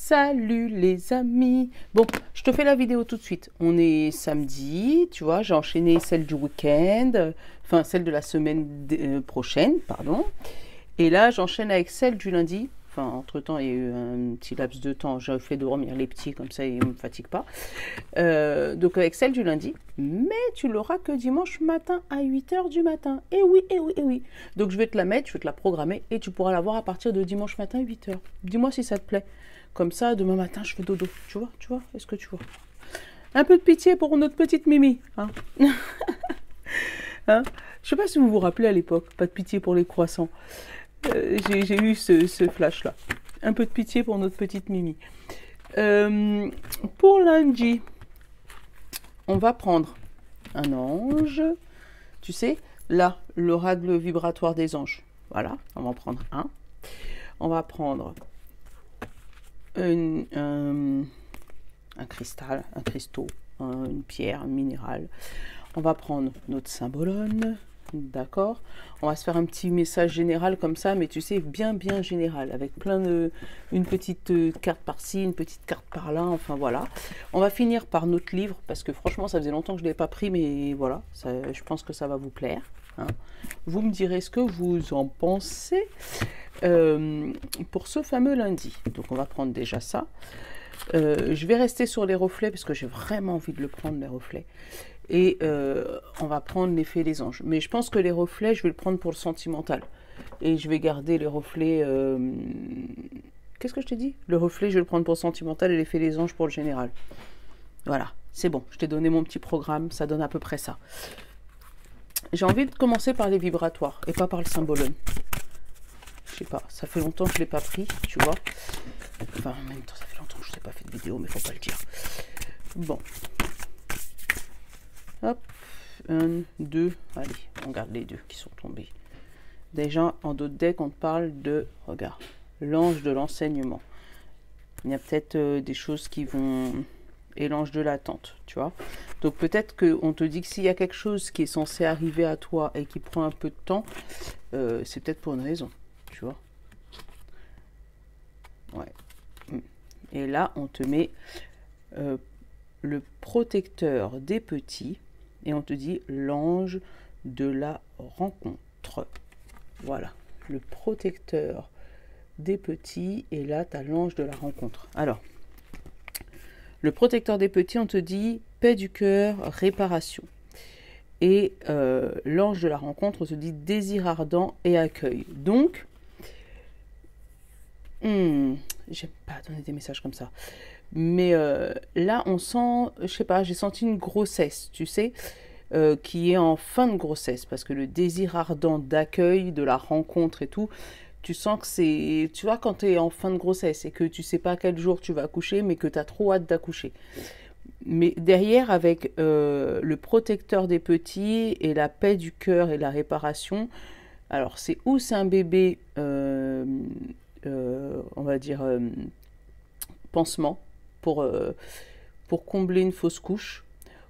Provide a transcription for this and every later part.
Salut les amis. Bon, je te fais la vidéo tout de suite. On est samedi, tu vois, j'ai enchaîné celle du week-end, enfin celle de la semaine prochaine, pardon. Et là, j'enchaîne avec celle du lundi. Enfin, entre-temps, il y a eu un petit laps de temps. J'ai fait dormir les petits, comme ça, ils ne me fatiguent pas. Donc, avec celle du lundi. Mais tu l'auras que dimanche matin à 8 h du matin. Et oui, et oui, et oui. Donc, je vais te la mettre, je vais te la programmer. Et tu pourras la voir à partir de dimanche matin, 8 h. Dis-moi si ça te plaît. Comme ça, demain matin, je fais dodo. Tu vois, est-ce que tu vois? Un peu de pitié pour notre petite Mimi. Hein, hein, je sais pas si vous vous rappelez à l'époque. Pas de pitié pour les croissants. J'ai eu ce flash-là. Un peu de pitié pour notre petite Mimi. Pour lundi, on va prendre un ange. Tu sais, là, l'oracle vibratoire des anges. Voilà, on va en prendre un. On va prendre un cristal, un cristaux, une pierre, un minéral. On va prendre notre symbolone. D'accord, on va se faire un petit message général comme ça, mais tu sais, bien général, avec plein de... une petite carte par-ci, une petite carte par-là, enfin voilà. On va finir par notre livre, parce que franchement, ça faisait longtemps que je ne l'ai pas pris, mais voilà, ça, je pense que ça va vous plaire. Hein. Vous me direz ce que vous en pensez pour ce fameux lundi. Donc on va prendre déjà ça. Je vais rester sur les reflets, parce que j'ai vraiment envie de le prendre, les reflets. Et on va prendre l'effet des anges. Mais je pense que les reflets, je vais le prendre pour le sentimental. Et je vais garder les reflets... Qu'est-ce que je t'ai dit? Le reflet, je vais le prendre pour le sentimental et l'effet des anges pour le général. Voilà, c'est bon. Je t'ai donné mon petit programme. Ça donne à peu près ça. J'ai envie de commencer par les vibratoires et pas par le symbolone. Je sais pas, ça fait longtemps que je ne l'ai pas pris, tu vois. Enfin, en même temps, ça fait longtemps que je n'ai pas fait de vidéo, mais faut pas le dire. Bon. Hop, 1, 2, allez, on garde les deux qui sont tombés. Déjà, en d'autres decks, on parle de, regarde, l'ange de l'enseignement. Il y a peut-être des choses qui vont... Et l'ange de l'attente, tu vois. Donc peut-être qu'on te dit que s'il y a quelque chose qui est censé arriver à toi et qui prend un peu de temps, c'est peut-être pour une raison, tu vois. Ouais. Et là, on te met le protecteur des petits. Et on te dit l'ange de la rencontre. Voilà, le protecteur des petits. Et là, tu as l'ange de la rencontre. Alors, le protecteur des petits, on te dit paix du cœur, réparation. Et l'ange de la rencontre, on te dit désir ardent et accueil. Donc, j'aime pas donner des messages comme ça. Mais là, on sent, je sais pas, j'ai senti une grossesse, tu sais, qui est en fin de grossesse. Parce que le désir ardent d'accueil, de la rencontre et tout, tu sens que c'est, tu vois, quand tu es en fin de grossesse et que tu sais pas quel jour tu vas accoucher, mais que tu as trop hâte d'accoucher. Mais derrière, avec le protecteur des petits et la paix du cœur et la réparation, alors c'est où c'est un bébé, on va dire, pansement, pour combler une fausse couche,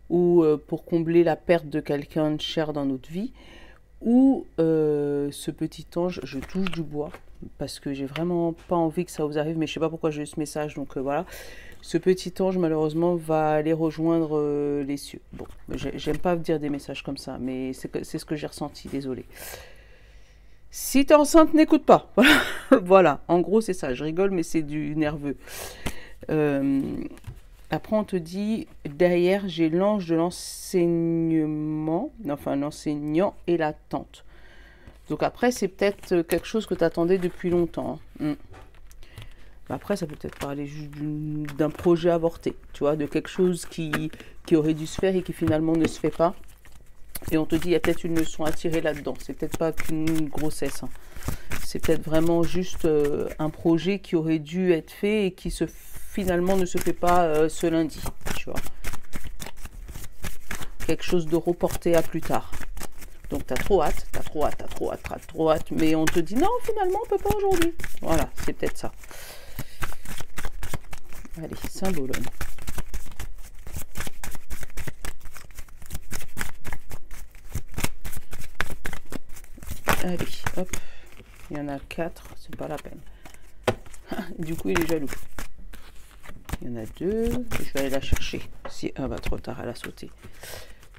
ou pour combler la perte de quelqu'un de cher dans notre vie, ou ce petit ange, je touche du bois, parce que j'ai vraiment pas envie que ça vous arrive, mais je sais pas pourquoi j'ai eu ce message, donc voilà. Ce petit ange, malheureusement, va aller rejoindre les cieux. Bon, j'aime pas dire des messages comme ça, mais c'est ce que j'ai ressenti, désolé. Si t'es enceinte, n'écoute pas. Voilà, en gros, c'est ça. Je rigole, mais c'est du nerveux. Après, on te dit, derrière, j'ai l'ange de l'enseignement, enfin l'enseignant et la tante. Donc après, c'est peut-être quelque chose que tu attendais depuis longtemps. Hein. Après, ça peut peut-être parler juste d'un projet avorté, tu vois, de quelque chose qui aurait dû se faire et qui finalement ne se fait pas. Et on te dit, il y a peut-être une leçon à tirer là-dedans. C'est peut-être pas qu'une grossesse. Hein. C'est peut-être vraiment juste un projet qui aurait dû être fait et qui finalement ne se fait pas ce lundi, tu vois. Quelque chose de reporté à plus tard. Donc t'as trop hâte, mais on te dit non, finalement on peut pas aujourd'hui. Voilà, c'est peut-être ça. Allez, symbolone. Allez, hop. Il y en a 4, c'est pas la peine. Du coup, il est jaloux. Il y en a deux. Je vais aller la chercher. Si un va trop tard, elle a sauté.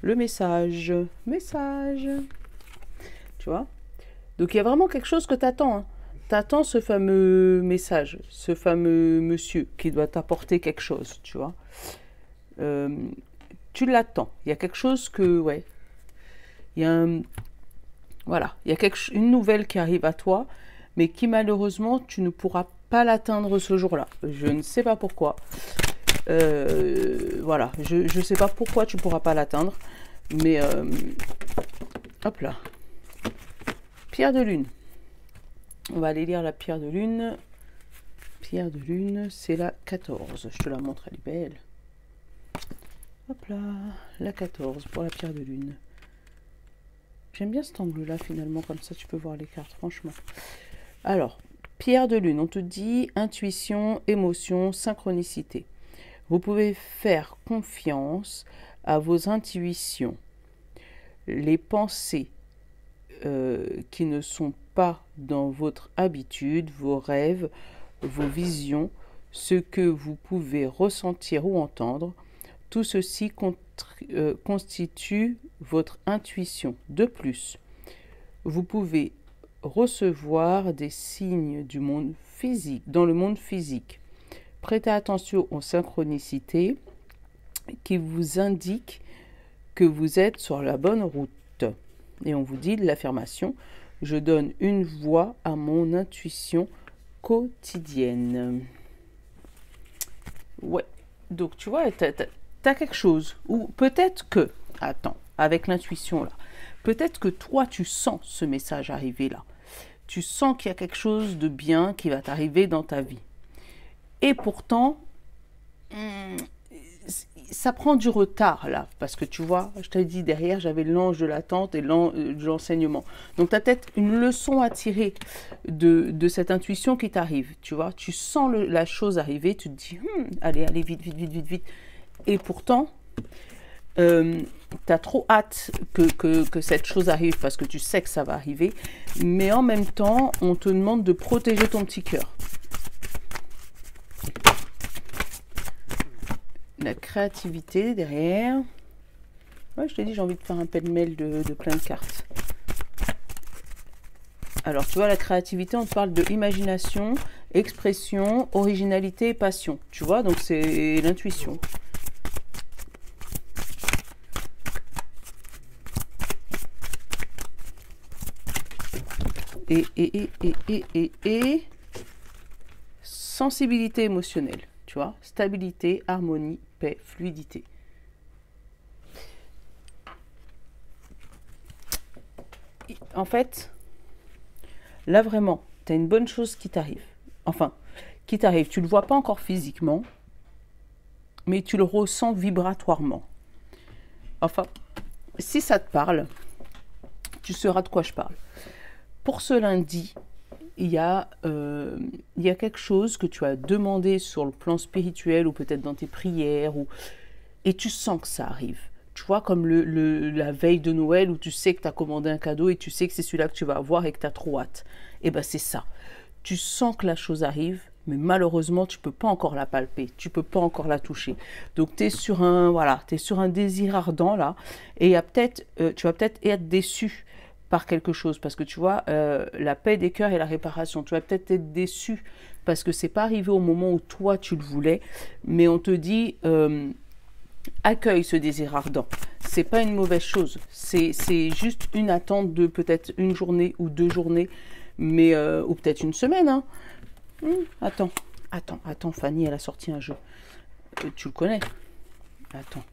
Le message. Message. Tu vois? Donc, il y a vraiment quelque chose que tu attends. Hein. Tu attends ce fameux message, ce fameux monsieur qui doit t'apporter quelque chose, tu vois. Tu l'attends. Il y a quelque chose que, ouais. Il y a voilà, il y a une nouvelle qui arrive à toi, mais qui malheureusement, tu ne pourras pas l'atteindre ce jour-là. Je ne sais pas pourquoi. Voilà, je ne sais pas pourquoi tu ne pourras pas l'atteindre, mais hop là. Pierre de lune. On va aller lire la pierre de lune. Pierre de lune, c'est la 14. Je te la montre, elle est belle. Hop là, la 14 pour la pierre de lune. J'aime bien cet angle-là, finalement, comme ça tu peux voir les cartes, franchement. Alors, pierre de lune, on te dit intuition, émotion, synchronicité. Vous pouvez faire confiance à vos intuitions. Les pensées qui ne sont pas dans votre habitude, vos rêves, vos visions, ce que vous pouvez ressentir ou entendre, tout ceci constitue votre intuition. De plus, vous pouvez recevoir des signes du monde physique, dans le monde physique. Prêtez attention aux synchronicités qui vous indiquent que vous êtes sur la bonne route. Et on vous dit de l'affirmation, je donne une voix à mon intuition quotidienne. Ouais, donc tu vois, t'as quelque chose, ou peut-être que, attends, avec l'intuition là, peut-être que toi tu sens ce message arriver là, tu sens qu'il y a quelque chose de bien qui va t'arriver dans ta vie, et pourtant, ça prend du retard là, parce que tu vois, je t'ai dit derrière j'avais l'ange de l'attente et de l'enseignement, donc tu as peut-être une leçon à tirer de cette intuition qui t'arrive, tu vois, tu sens la chose arriver, tu te dis, allez, vite, vite, vite, vite, vite. Et pourtant, tu as trop hâte que cette chose arrive parce que tu sais que ça va arriver. Mais en même temps, on te demande de protéger ton petit cœur. La créativité derrière. Ouais, je t'ai dit, j'ai envie de faire un pêle-mêle de plein de cartes. Alors, tu vois, la créativité, on te parle de imagination, expression, originalité et passion. Tu vois, donc c'est l'intuition. Et sensibilité émotionnelle, tu vois, stabilité, harmonie, paix, fluidité. En fait, là vraiment, tu as une bonne chose qui t'arrive. Enfin, qui t'arrive, tu ne le vois pas encore physiquement, mais tu le ressens vibratoirement. Enfin, si ça te parle, tu sauras de quoi je parle. Pour ce lundi, il y a quelque chose que tu as demandé sur le plan spirituel ou peut-être dans tes prières, et tu sens que ça arrive. Tu vois, comme la veille de Noël où tu sais que tu as commandé un cadeau et tu sais que c'est celui-là que tu vas avoir et que tu as trop hâte. Et bien c'est ça. Tu sens que la chose arrive, mais malheureusement, tu ne peux pas encore la palper, tu ne peux pas encore la toucher. Donc tu es sur un désir ardent là, et tu vas peut-être être déçu par quelque chose, parce que tu vois, la paix des cœurs et la réparation, tu vas peut-être être déçu parce que c'est pas arrivé au moment où toi tu le voulais, mais on te dit accueille ce désir ardent, c'est pas une mauvaise chose, c'est juste une attente de peut-être une journée ou 2 journées, mais ou peut-être une semaine, hein. Attends, Fanny, elle a sorti un jeu, tu le connais, attends.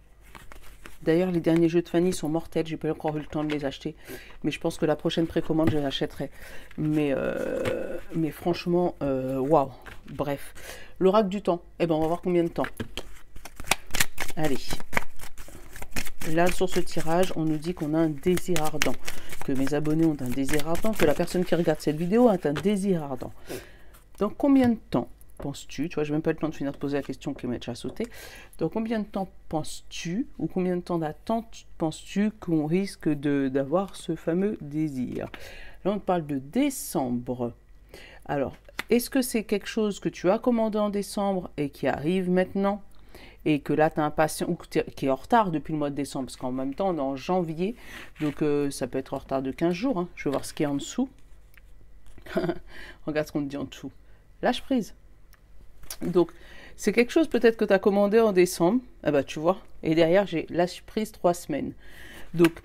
D'ailleurs, les derniers jeux de Fanny sont mortels. J'ai pas encore eu le temps de les acheter. Mais je pense que la prochaine précommande, je les achèterai. Mais franchement, waouh. Bref. L'oracle du temps. Eh ben, on va voir combien de temps. Allez. Là, sur ce tirage, on nous dit qu'on a un désir ardent. Que mes abonnés ont un désir ardent. Que la personne qui regarde cette vidéo a un désir ardent. Dans combien de temps penses-tu, tu vois, je n'ai même pas le temps de finir de poser la question qui m'a déjà sauté. Dans combien de temps penses-tu, ou combien de temps d'attente penses-tu qu'on risque d'avoir ce fameux désir? Là, on parle de décembre. Alors, est-ce que c'est quelque chose que tu as commandé en décembre et qui arrive maintenant et que là tu as un patient ou qui est en retard depuis le mois de décembre, parce qu'en même temps on est en janvier, donc ça peut être en retard de 15 jours, hein. Je vais voir ce qu'il y a en dessous. Regarde ce qu'on te dit en dessous. Lâche prise. Donc c'est quelque chose peut-être que tu as commandé en décembre, ah bah tu vois, et derrière j'ai lâche prise 3 semaines. Donc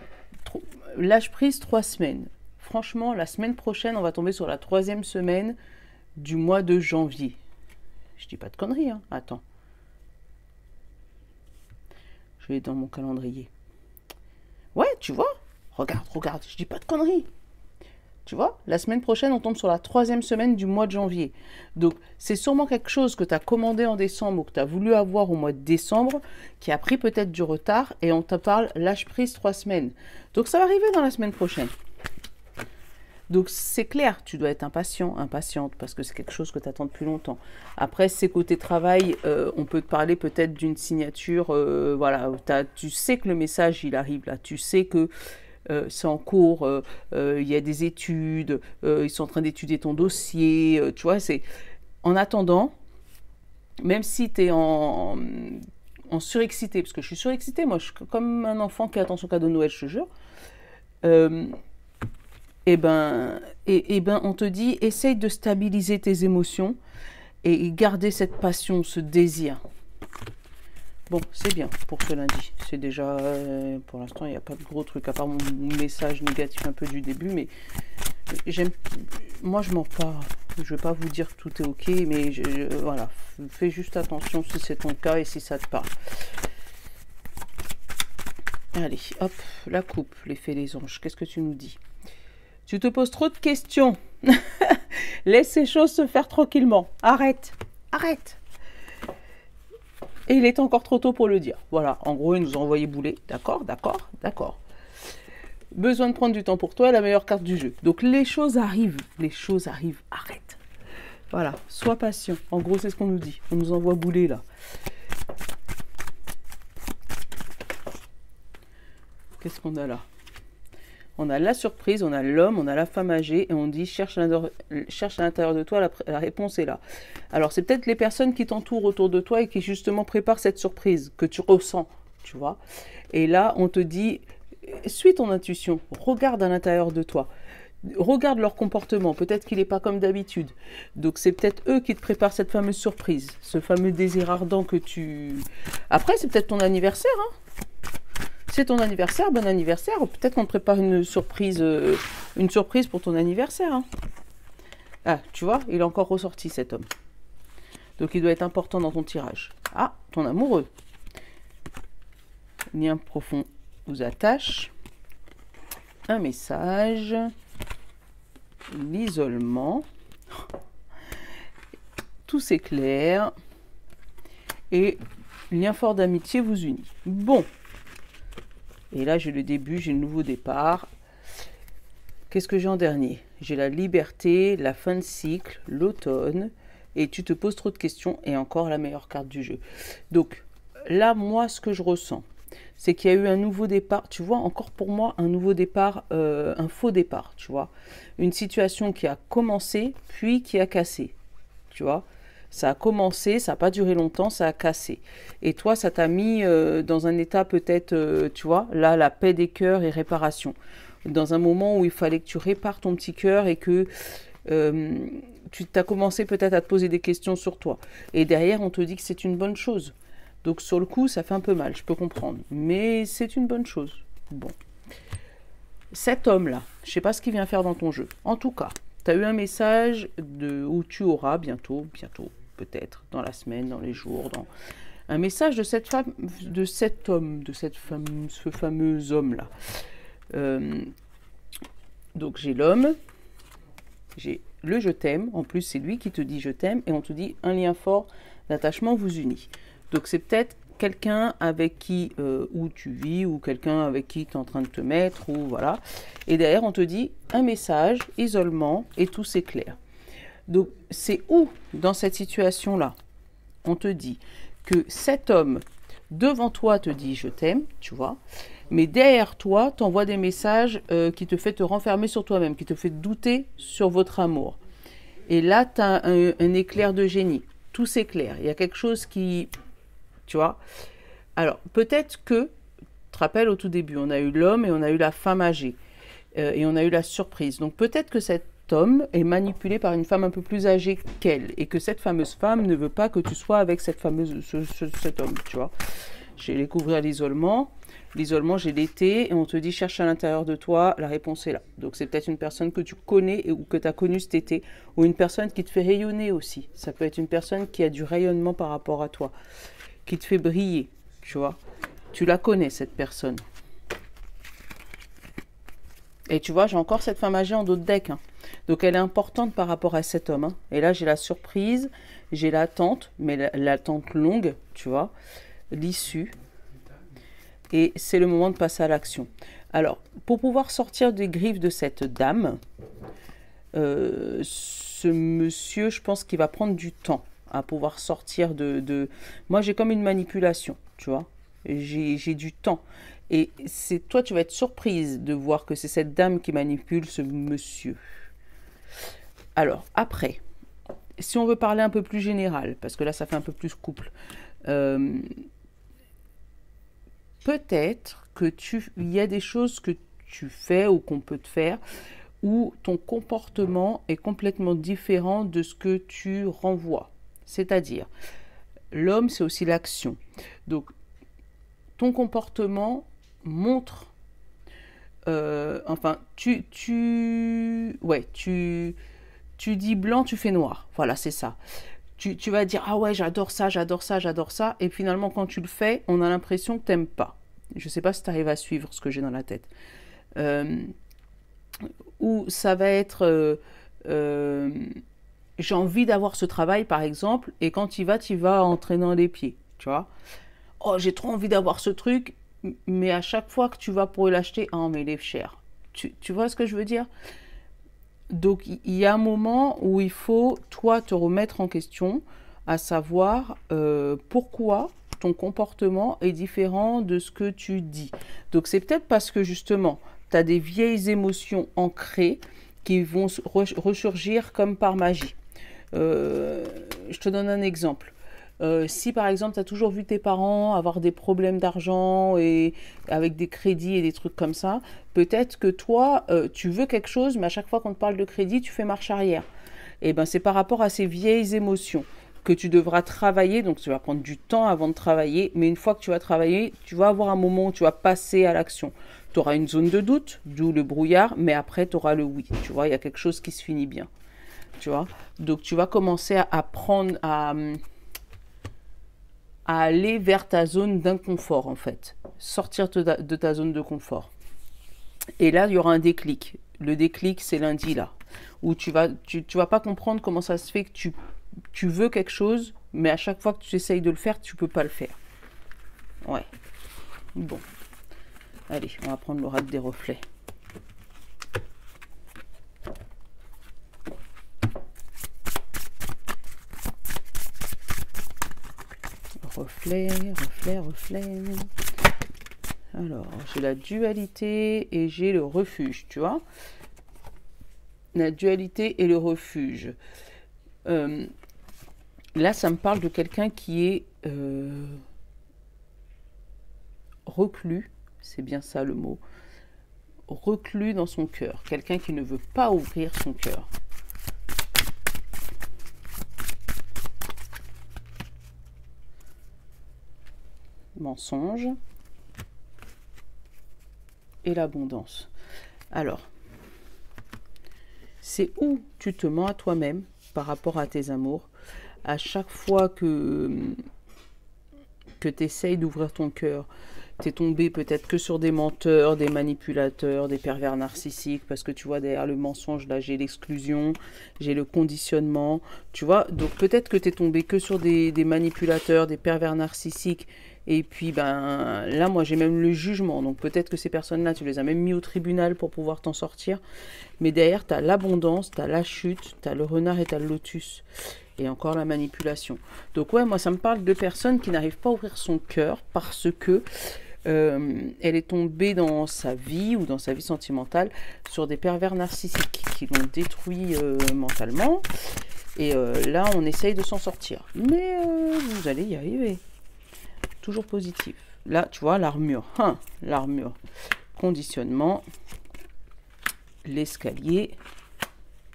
lâche prise 3 semaines. Franchement, la semaine prochaine, on va tomber sur la 3e semaine du mois de janvier. Je dis pas de conneries, hein. Attends. Je vais dans mon calendrier. Ouais, tu vois. Regarde. Je dis pas de conneries. Tu vois, la semaine prochaine, on tombe sur la 3e semaine du mois de janvier. Donc, c'est sûrement quelque chose que tu as commandé en décembre ou que tu as voulu avoir au mois de décembre, qui a pris peut-être du retard, et on te parle lâche prise 3 semaines. Donc, ça va arriver dans la semaine prochaine. Donc, c'est clair, tu dois être impatient, impatiente, parce que c'est quelque chose que tu attends depuis longtemps. Après, c'est côté travail, on peut te parler peut-être d'une signature, voilà, tu sais que le message, il arrive là, tu sais que c'est en cours, il y a des études, ils sont en train d'étudier ton dossier, tu vois, c'est... En attendant, même si tu es en surexcité, parce que je suis surexcitée, moi, je suis comme un enfant qui attend son cadeau de Noël, je te jure, on te dit, essaye de stabiliser tes émotions et garder cette passion, ce désir. Bon, c'est bien pour ce lundi. C'est déjà, pour l'instant, il n'y a pas de gros truc, à part mon message négatif un peu du début, mais moi, je mens pas. Je ne vais pas vous dire que tout est ok, mais voilà, fais juste attention si c'est ton cas et si ça te parle. Allez, hop, la coupe, l'effet des anges. Qu'est-ce que tu nous dis? Tu te poses trop de questions. Laisse ces choses se faire tranquillement. Arrête. Et il est encore trop tôt pour le dire. Voilà, en gros, il nous a envoyé bouler. D'accord. Besoin de prendre du temps pour toi, la meilleure carte du jeu. Donc, les choses arrivent. Arrête. Voilà, sois patient. En gros, c'est ce qu'on nous dit. On nous envoie bouler, là. Qu'est-ce qu'on a là? On a la surprise, on a l'homme, on a la femme âgée, et on dit cherche à l'intérieur de toi, la réponse est là. Alors c'est peut-être les personnes qui t'entourent autour de toi et qui justement préparent cette surprise que tu ressens, tu vois. Et là, on te dit, suis ton intuition, regarde à l'intérieur de toi. Regarde leur comportement, peut-être qu'il n'est pas comme d'habitude. Donc c'est peut-être eux qui te préparent cette fameuse surprise, ce fameux désir ardent que tu... Après, c'est peut-être ton anniversaire, hein. C'est ton anniversaire, bon anniversaire. Peut-être qu'on te prépare une surprise pour ton anniversaire. Hein. Ah, tu vois, il est encore ressorti cet homme. Donc il doit être important dans ton tirage. Ah, ton amoureux. Lien profond vous attache. Un message. L'isolement. Tout s'éclaire. Et lien fort d'amitié vous unit. Bon. Et là, j'ai le début, j'ai le nouveau départ. Qu'est-ce que j'ai en dernier? J'ai la liberté, la fin de cycle, l'automne. Et tu te poses trop de questions et encore la meilleure carte du jeu. Donc là, moi, ce que je ressens, c'est qu'il y a eu un nouveau départ. Tu vois, encore pour moi, un nouveau départ, un faux départ, tu vois. Une situation qui a commencé, puis qui a cassé, tu vois. Ça a commencé, ça n'a pas duré longtemps, ça a cassé. Et toi, ça t'a mis dans un état peut-être, tu vois, là, la paix des cœurs et réparation. Dans un moment où il fallait que tu répares ton petit cœur et que tu t'as commencé peut-être à te poser des questions sur toi. Et derrière, on te dit que c'est une bonne chose. Donc sur le coup, ça fait un peu mal, je peux comprendre. Mais c'est une bonne chose. Bon. Cet homme-là, je ne sais pas ce qu'il vient faire dans ton jeu. En tout cas, tu as eu un message où tu auras bientôt, peut-être, dans la semaine, dans les jours, un message de cette femme, de cet homme, ce fameux homme-là. Donc j'ai l'homme, j'ai le je t'aime, en plus c'est lui qui te dit je t'aime, et on te dit un lien fort d'attachement vous unit. Donc c'est peut-être quelqu'un avec qui où tu vis, ou quelqu'un avec qui tu es en train de te mettre, ou voilà. Et derrière on te dit un message, isolement, et tout s'éclaire. Donc c'est où dans cette situation-là on te dit que cet homme devant toi te dit je t'aime, tu vois, mais derrière toi t'envoie des messages qui te fait te renfermer sur toi-même, qui te fait douter sur votre amour. Et là, tu as un éclair de génie. Tout s'éclaire. Il y a quelque chose qui... Tu vois? Alors, peut-être que, tu te rappelles au tout début, on a eu l'homme et on a eu la femme âgée. Et on a eu la surprise. Donc, peut-être que cet homme est manipulé par une femme un peu plus âgée qu'elle. Et que cette fameuse femme ne veut pas que tu sois avec cet homme, tu vois? J'ai découvert l'isolement. L'isolement, j'ai l'été, et on te dit cherche à l'intérieur de toi, la réponse est là. Donc c'est peut-être une personne que tu connais ou que tu as connue cet été, ou une personne qui te fait rayonner aussi. Ça peut être une personne qui a du rayonnement par rapport à toi, qui te fait briller, tu vois. Tu la connais, cette personne. Et tu vois, j'ai encore cette femme âgée en dos de deck. Hein. Donc elle est importante par rapport à cet homme. Hein. Et là, j'ai la surprise, j'ai l'attente, mais l'attente longue, tu vois, l'issue. Et c'est le moment de passer à l'action. Alors, pour pouvoir sortir des griffes de cette dame, ce monsieur, je pense qu'il va prendre du temps à pouvoir sortir de... Moi, j'ai comme une manipulation, tu vois. J'ai du temps. Et c'est toi, tu vas être surprise de voir que c'est cette dame qui manipule ce monsieur. Alors, après, si on veut parler un peu plus général, parce que là, ça fait un peu plus couple... peut-être que il y a des choses que tu fais ou qu'on peut te faire où ton comportement est complètement différent de ce que tu renvoies. C'est-à-dire, l'homme, c'est aussi l'action. Donc, ton comportement montre... enfin, tu dis blanc, tu fais noir. Voilà, c'est ça. Tu vas dire, ah ouais, j'adore ça, j'adore ça, j'adore ça. Et finalement, quand tu le fais, on a l'impression que tu n'aimes pas. Je ne sais pas si tu arrives à suivre ce que j'ai dans la tête. Ou ça va être, j'ai envie d'avoir ce travail, par exemple, et quand tu vas en traînant les pieds, tu vois. Oh, j'ai trop envie d'avoir ce truc, mais à chaque fois que tu vas pour l'acheter, oh, mais il est cher. Tu vois ce que je veux dire ? Donc, il y a un moment où il faut, toi, te remettre en question, à savoir pourquoi ton comportement est différent de ce que tu dis. Donc, c'est peut-être parce que, justement, tu as des vieilles émotions ancrées qui vont ressurgir comme par magie. Je te donne un exemple. Si par exemple tu as toujours vu tes parents avoir des problèmes d'argent et avec des crédits et des trucs comme ça, peut-être que toi tu veux quelque chose, mais à chaque fois qu'on te parle de crédit, tu fais marche arrière. Et ben c'est par rapport à ces vieilles émotions que tu devras travailler. Donc tu vas prendre du temps avant de travailler, mais une fois que tu vas travailler, tu vas avoir un moment où tu vas passer à l'action. Tu auras une zone de doute, d'où le brouillard, mais après tu auras le oui. Tu vois, il y a quelque chose qui se finit bien. Tu vois, donc tu vas commencer à prendre à aller vers ta zone d'inconfort, en fait. Sortir de ta zone de confort. Et là, il y aura un déclic. Le déclic, c'est lundi, là. Où tu vas pas comprendre comment ça se fait que tu veux quelque chose, mais à chaque fois que tu essayes de le faire, tu peux pas le faire. Ouais. Bon. Allez, on va prendre l'oracle des reflets. Reflet, reflet, reflet. Alors, j'ai la dualité et j'ai le refuge, tu vois. La dualité et le refuge. Là, ça me parle de quelqu'un qui est reclus, c'est bien ça le mot, reclus dans son cœur. Quelqu'un qui ne veut pas ouvrir son cœur. Mensonge et l'abondance. Alors, c'est où tu te mens à toi-même par rapport à tes amours. À chaque fois que tu essayes d'ouvrir ton cœur, tu es tombé peut-être que sur des menteurs, des manipulateurs, des pervers narcissiques, parce que tu vois, derrière le mensonge, là, j'ai l'exclusion, j'ai le conditionnement, tu vois. Donc peut-être que tu es tombé que sur des manipulateurs, des pervers narcissiques. Et puis, ben, là, moi, j'ai même le jugement. Donc, peut-être que ces personnes-là, tu les as même mis au tribunal pour pouvoir t'en sortir. Mais derrière, tu as l'abondance, tu as la chute, tu as le renard et tu as le lotus. Et encore la manipulation. Donc, ouais, moi, ça me parle de personnes qui n'arrivent pas à ouvrir son cœur parce que Elle est tombée dans sa vie ou dans sa vie sentimentale sur des pervers narcissiques qui l'ont détruit mentalement. Et là, on essaye de s'en sortir. Mais vous allez y arriver. Toujours positif. Là, tu vois, l'armure. L'armure. Conditionnement. L'escalier.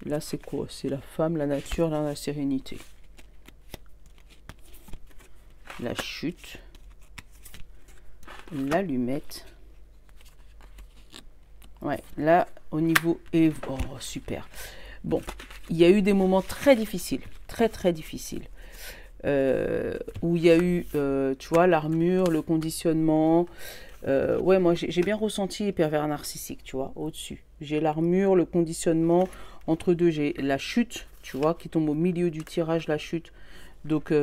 Là, c'est quoi? C'est la femme, la nature, là, la sérénité. La chute. L'allumette. Ouais, là, au niveau... Oh, super. Bon, il y a eu des moments très difficiles. Très, très difficiles. Où il y a eu, tu vois, l'armure, le conditionnement. Ouais, moi, j'ai bien ressenti les pervers narcissiques, tu vois, au-dessus. J'ai l'armure, le conditionnement. Entre deux, j'ai la chute, tu vois, qui tombe au milieu du tirage, la chute. Donc,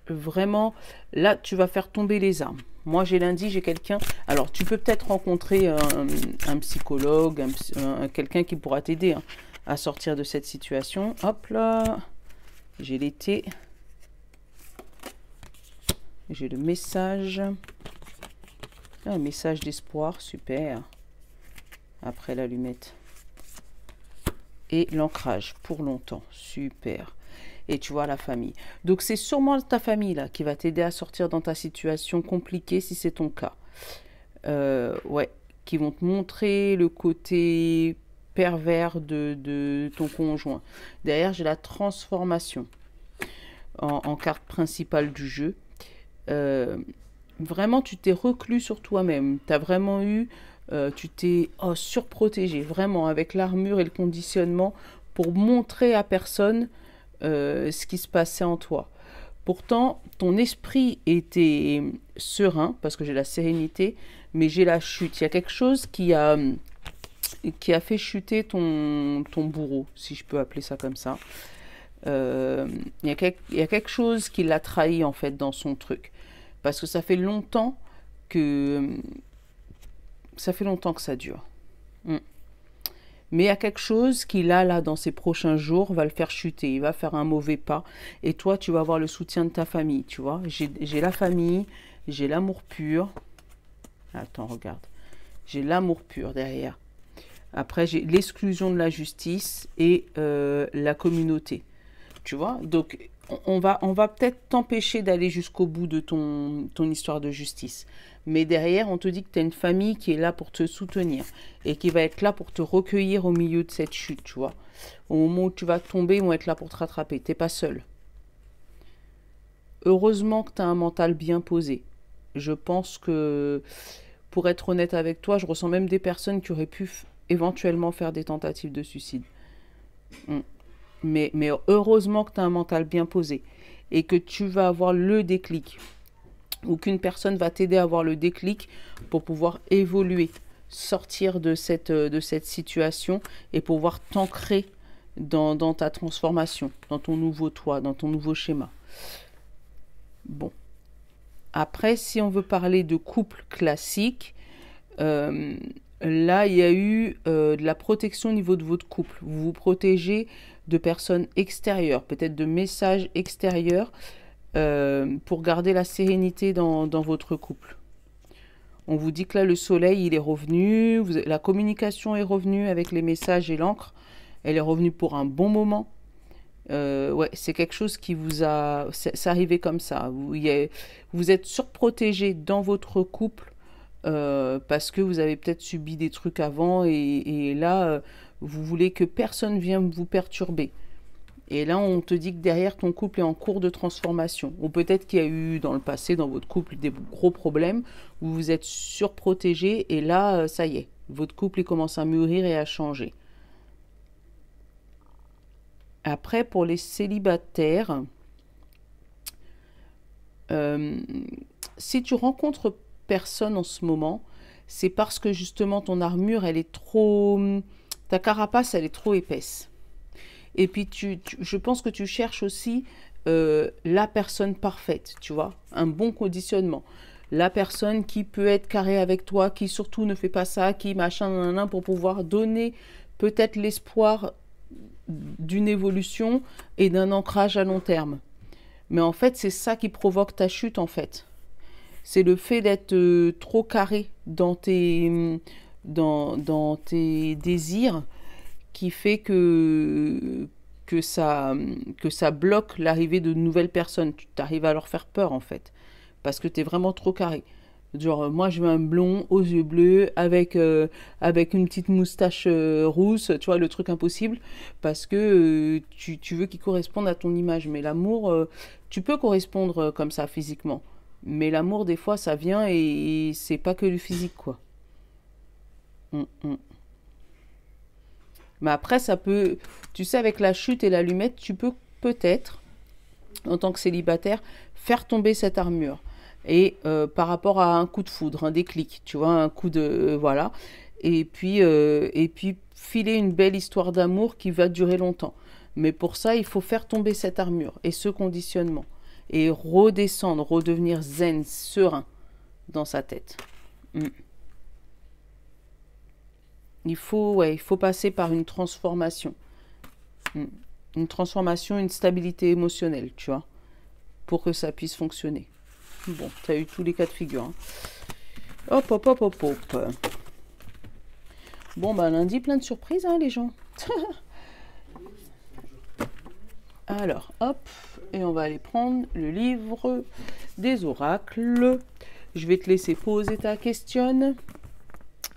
vraiment, là, tu vas faire tomber les armes. Moi, j'ai lundi, j'ai quelqu'un... Alors, tu peux peut-être rencontrer un psychologue, quelqu'un qui pourra t'aider hein, à sortir de cette situation. Hop là, j'ai l'été. J'ai le message. Un message d'espoir, super. Après l'allumette. Et l'ancrage, pour longtemps, super. Et tu vois la famille. Donc c'est sûrement ta famille là qui va t'aider à sortir dans ta situation compliquée si c'est ton cas. Ouais, qui vont te montrer le côté pervers de ton conjoint. Derrière, j'ai la transformation en carte principale du jeu. Vraiment, tu t'es reclus sur toi-même. Tu as vraiment eu... tu t'es surprotégé, vraiment, avec l'armure et le conditionnement pour montrer à personne ce qui se passait en toi. Pourtant, ton esprit était serein, parce que j'ai la sérénité, mais j'ai la chute. Il y a quelque chose qui a fait chuter ton bourreau, si je peux appeler ça comme ça. Il y a quelque chose qui l'a trahi, en fait, dans son truc. Parce que ça fait longtemps que ça dure. Mais il y a quelque chose qui, là, dans ces prochains jours, va le faire chuter. Il va faire un mauvais pas. Et toi, tu vas avoir le soutien de ta famille, tu vois. J'ai la famille, j'ai l'amour pur. Attends, regarde. J'ai l'amour pur derrière. Après, j'ai l'exclusion de la justice et la communauté. Tu vois. Donc, on va peut-être t'empêcher d'aller jusqu'au bout de ton histoire de justice. Mais derrière, on te dit que tu as une famille qui est là pour te soutenir et qui va être là pour te recueillir au milieu de cette chute, tu vois. Au moment où tu vas tomber, ils vont être là pour te rattraper. Tu n'es pas seul. Heureusement que tu as un mental bien posé. Je pense que, pour être honnête avec toi, je ressens même des personnes qui auraient pu éventuellement faire des tentatives de suicide. Mais heureusement que tu as un mental bien posé et que tu vas avoir le déclic. Ou qu'une personne va t'aider à avoir le déclic pour pouvoir évoluer, sortir de cette situation et pouvoir t'ancrer dans ta transformation, dans ton nouveau toi, dans ton nouveau schéma. Bon. Après, si on veut parler de couple classique, là, il y a eu de la protection au niveau de votre couple. Vous vous protégez de personnes extérieures, peut-être de messages extérieurs, pour garder la sérénité dans votre couple. On vous dit que là, le soleil, il est revenu, la communication est revenue avec les messages et l'encre. Elle est revenue pour un bon moment. Ouais, c'est quelque chose qui vous a... C'est arrivé comme ça. Vous êtes surprotégé dans votre couple parce que vous avez peut-être subi des trucs avant et là, vous voulez que personne vienne vous perturber. Et là, on te dit que derrière, ton couple est en cours de transformation. Ou peut-être qu'il y a eu dans le passé, dans votre couple, des gros problèmes où vous êtes surprotégé. Et là, ça y est, votre couple il commence à mûrir et à changer. Après, pour les célibataires, si tu rencontres personne en ce moment, c'est parce que justement, ton armure, elle est trop... Ta carapace, elle est trop épaisse. Et puis, je pense que tu cherches aussi la personne parfaite, tu vois, un bon conditionnement. La personne qui peut être carrée avec toi, qui surtout ne fait pas ça, qui machin, pour pouvoir donner peut-être l'espoir d'une évolution et d'un ancrage à long terme. Mais en fait, c'est ça qui provoque ta chute, en fait. C'est le fait d'être trop carré dans tes désirs qui fait que ça bloque l'arrivée de nouvelles personnes. Tu arrives à leur faire peur en fait, parce que tu es vraiment trop carré. Genre, moi je veux un blond aux yeux bleus avec une petite moustache rousse, tu vois, le truc impossible, parce que tu veux qu'il corresponde à ton image. Mais l'amour, tu peux correspondre comme ça physiquement. Mais l'amour, des fois, ça vient et c'est pas que du physique, quoi. Mm, mm. Mais après, ça peut, tu sais, avec la chute et l'allumette, tu peux peut-être, en tant que célibataire, faire tomber cette armure. Et par rapport à un coup de foudre, un déclic, tu vois, un coup de... voilà. Et puis filer une belle histoire d'amour qui va durer longtemps. Mais pour ça, il faut faire tomber cette armure et ce conditionnement. Et redescendre, redevenir zen, serein dans sa tête. Mm. Ouais, il faut passer par une transformation. Mm. Une transformation, une stabilité émotionnelle, tu vois, pour que ça puisse fonctionner. Bon, tu as eu tous les cas de figure. Hein. Hop, hop, hop, hop, hop. Bon, bah lundi, plein de surprises, hein, les gens. Alors, hop, et on va aller prendre le livre des oracles. Je vais te laisser poser ta question.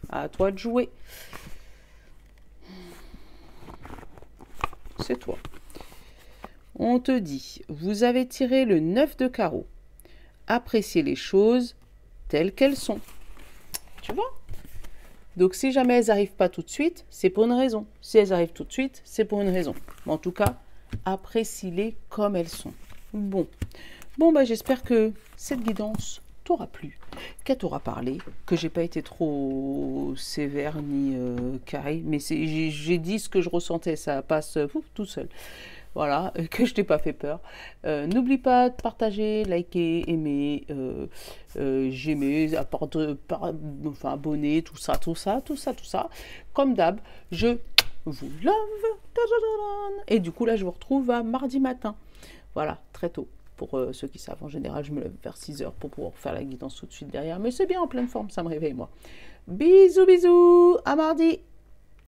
À toi de jouer. C'est toi. On te dit, vous avez tiré le 9 de carreau. Appréciez les choses telles qu'elles sont. Tu vois? Donc si jamais elles n'arrivent pas tout de suite, c'est pour une raison. Si elles arrivent tout de suite, c'est pour une raison. Mais en tout cas, apprécie-les comme elles sont. Bon, bah, j'espère que cette guidance t'aura plu, qu'elle t'aura parlé, que j'ai pas été trop sévère ni carré, mais j'ai dit ce que je ressentais, ça passe tout seul. Voilà, que je t'ai pas fait peur. N'oublie pas de partager, liker, aimer, j'aimais, enfin, abonner, tout ça. Comme d'hab, je vous love. Et du coup, là, je vous retrouve à mardi matin. Voilà, très tôt. Pour ceux qui savent, en général, je me lève vers 6 heures pour pouvoir faire la guidance tout de suite derrière. Mais c'est bien en pleine forme, ça me réveille, moi. Bisous, bisous, à mardi.